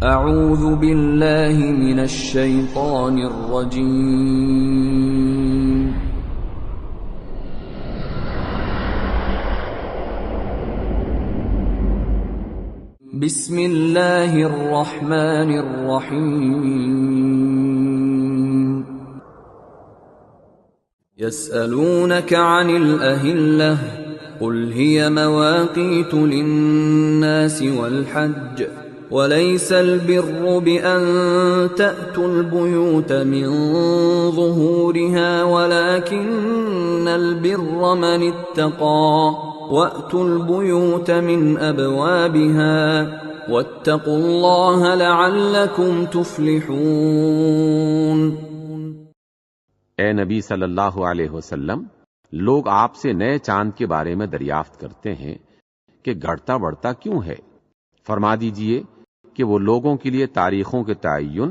اعوذ باللہ من الشیطان الرجیم بسم اللہ الرحمن الرحیم یسألونک عن الأہلة قل هي مواقیت للناس والحج وليس البر بأن تأتوا البيوت من ظهورها ولكن البر من اتقى وأتوا البيوت من أبوابها واتقوا الله لعلكم تفلحون۔ اے نبی صلی اللہ علیہ وسلم، لوگ آپ سے نئے چاند کے بارے میں دریافت کرتے ہیں کہ گھٹتا بڑھتا کیوں ہے؟ فرما دیجئے کہ وہ لوگوں کے لیے تاریخوں کے تعین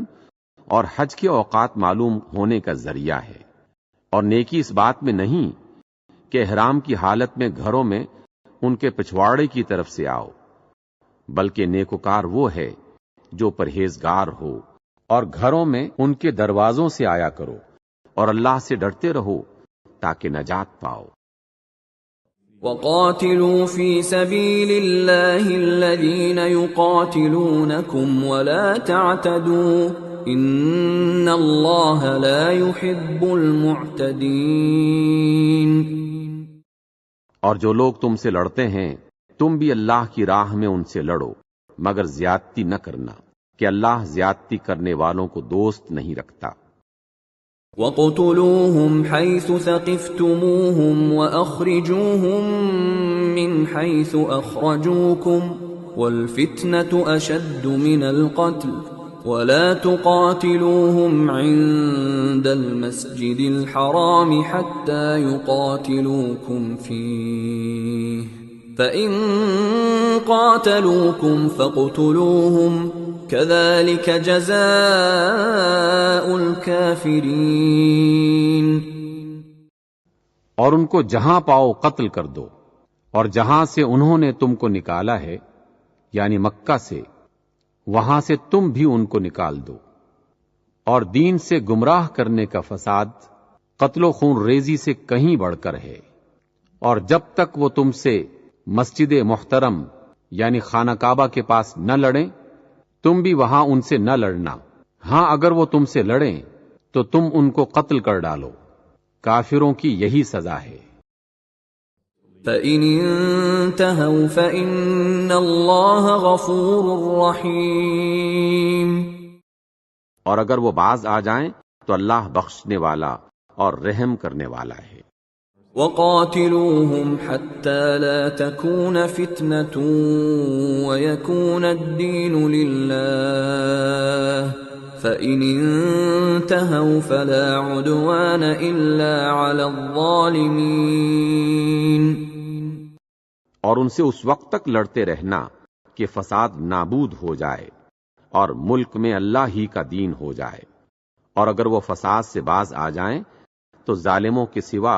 اور حج کے اوقات معلوم ہونے کا ذریعہ ہے، اور نیکی اس بات میں نہیں کہ احرام کی حالت میں گھروں میں ان کے پچھواڑے کی طرف سے آؤ، بلکہ نیکوکار وہ ہے جو پرہیزگار ہو، اور گھروں میں ان کے دروازوں سے آیا کرو، اور اللہ سے ڈرتے رہو تاکہ نجات پاؤ۔ وَقَاتِلُوا فِي سَبِيلِ اللَّهِ الَّذِينَ يُقَاتِلُونَكُمْ وَلَا تَعْتَدُوا إِنَّ اللَّهَ لَا يُحِبُّ الْمُعْتَدِينَ۔ اور جو لوگ تم سے لڑتے ہیں تم بھی اللہ کی راہ میں ان سے لڑو، مگر زیادتی نہ کرنا کہ اللہ زیادتی کرنے والوں کو دوست نہیں رکھتا۔ وَاقْتُلُوهُمْ حَيْثُ ثَقِفْتُمُوهُمْ وَأَخْرِجُوهُمْ مِنْ حَيْثُ أَخْرَجُوكُمْ وَالْفِتْنَةُ أَشَدُّ مِنَ الْقَتْلِ وَلَا تُقَاتِلُوهُمْ عِندَ الْمَسْجِدِ الْحَرَامِ حَتَّى يُقَاتِلُوكُمْ فِيهِ فَإِن قَاتَلُوكُمْ فَاقْتُلُوهُمْ كَذَلِكَ جَزَاءُ الْكَافِرِينَ۔ اور ان کو جہاں پاؤ قتل کر دو، اور جہاں سے انہوں نے تم کو نکالا ہے یعنی مکہ سے، وہاں سے تم بھی ان کو نکال دو۔ اور دین سے گمراہ کرنے کا فساد قتل و خون ریزی سے کہیں بڑھ کر ہے، اور جب تک وہ تم سے مسجد محترم یعنی خانہ کعبہ کے پاس نہ لڑیں تم بھی وہاں ان سے نہ لڑنا۔ ہاں اگر وہ تم سے لڑیں تو تم ان کو قتل کر ڈالو، کافروں کی یہی سزا ہے۔ فَإِنِ انْتَهَوْا فَإِنَّ اللَّهَ غَفُورٌ رَحِيمٌ۔ اور اگر وہ باز آ جائیں تو اللہ بخشنے والا اور رحم کرنے والا ہے۔ وَقَاتِلُوهُمْ حَتَّى لَا تَكُونَ فِتْنَةٌ وَيَكُونَ الدِّينُ لِلَّهِ فَإِنِ انْتَهَوْا فَلَا عُدْوَانَ إِلَّا عَلَى الظَّالِمِينَ۔ اور ان سے اس وقت تک لڑتے رہنا کہ فساد نابود ہو جائے اور ملک میں اللہ ہی کا دین ہو جائے، اور اگر وہ فساد سے باز آ جائیں تو ظالموں کے سوا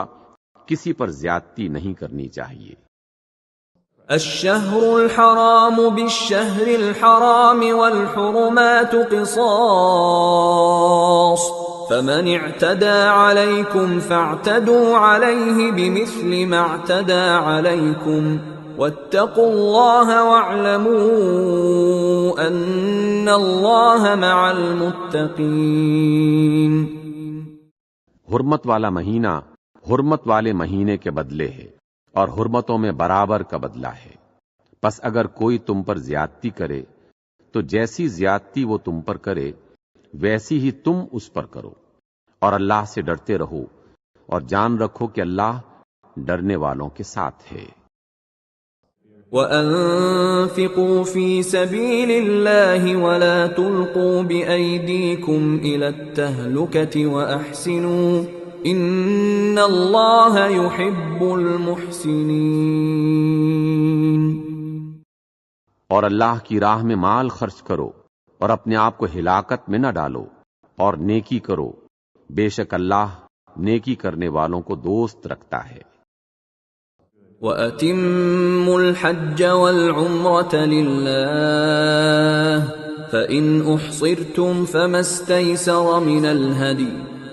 کسی پر زیادتی نہیں کرنی چاہیے۔ الشہر الحرام بالشہر الحرام والحرمات قصاص فمن اعتدى عليكم فاعتدوا عليه بمثل ما اعتدى عليكم واتقوا الله واعلموا ان الله مع المتقين۔ حرمت والا مہینہ حرمت والے مہینے کے بدلے ہے، اور حرمتوں میں برابر کا بدلہ ہے۔ پس اگر کوئی تم پر زیادتی کرے تو جیسی زیادتی وہ تم پر کرے ویسی ہی تم اس پر کرو، اور اللہ سے ڈرتے رہو اور جان رکھو کہ اللہ ڈرنے والوں کے ساتھ ہے۔ وَأَنفِقُوا فِي سَبِيلِ اللَّهِ وَلَا تُلْقُوا بِأَيْدِيكُمْ إِلَى التَّهْلُكَةِ وَأَحْسِنُوا إِنَّ اللَّهَ يُحِبُّ الْمُحْسِنِينَ۔ اور اللہ کی راہ میں مال خرچ کرو اور اپنے آپ کو ہلاکت میں نہ ڈالو، اور نیکی کرو، بے شک اللہ نیکی کرنے والوں کو دوست رکھتا ہے۔ وَأَتِمُّوا الْحَجَّ وَالْعُمْرَةَ لِلَّهِ فإن أحصرتم فما استيسر من الهدي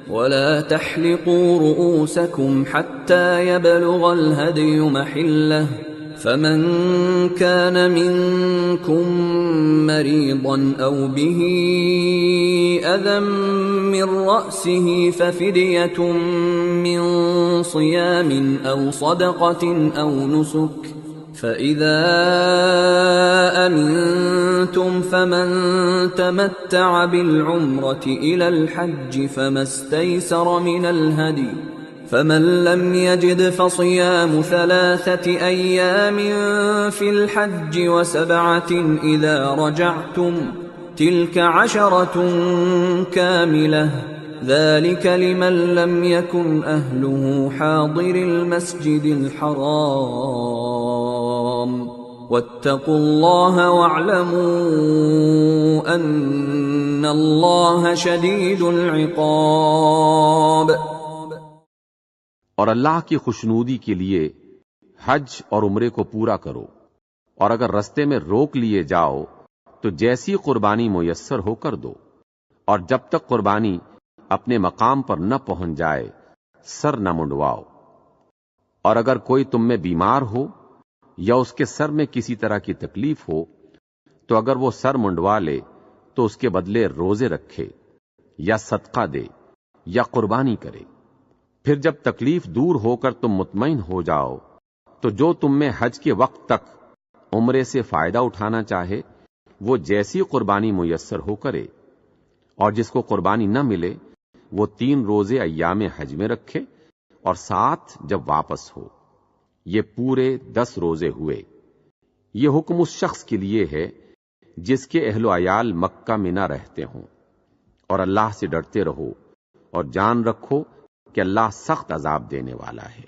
ولا تحلقوا رؤوسكم حتى يبلغ الهدي محله فمن كان منكم مريضا أو به أذى من رأسه ففدية من صيام أو صدقة أو نسك فإذا أمنتم فمن تمتع بالعمرة إلى الحج فما استيسر من الهدي فمن لم يجد فصيام 3 أيام في الحج و7 إذا رجعتم تلك 10 كاملة ذلك لمن لم يكن أهله حاضر المسجد الحرام واتقوا الله واعلموا أن الله شديد العقاب. اور اللہ کی خوشنودی کے لیے حج اور عمرے کو پورا کرو، اور اگر رستے میں روک لیے جاؤ تو جیسی قربانی میسر ہو کر دو، اور جب تک قربانی اپنے مقام پر نہ پہنچ جائے سر نہ منڈواؤ. اور اگر کوئی تم میں بیمار ہو یا اس کے سر میں کسی طرح کی تکلیف ہو تو اگر وہ سر منڈوا لے تو اس کے بدلے روزے رکھے یا صدقہ دے یا قربانی کرے. پھر جب تکلیف دور ہو کر تم مطمئن ہو جاؤ تو جو تم میں حج کے وقت تک عمرے سے فائدہ اٹھانا چاہے وہ جیسی قربانی میسر ہو کرے، اور جس کو قربانی نہ ملے وہ 3 روزے ایام حج میں رکھے اور 7 جب واپس ہو. یہ پورے 10 روزے ہوئے. یہ حکم اس شخص کے لیے ہے جس کے اہل و عیال مکہ میں نہ رہتے ہوں. اور اللہ سے ڈرتے رہو اور جان رکھو کہ اللہ سخت عذاب دینے والا ہے.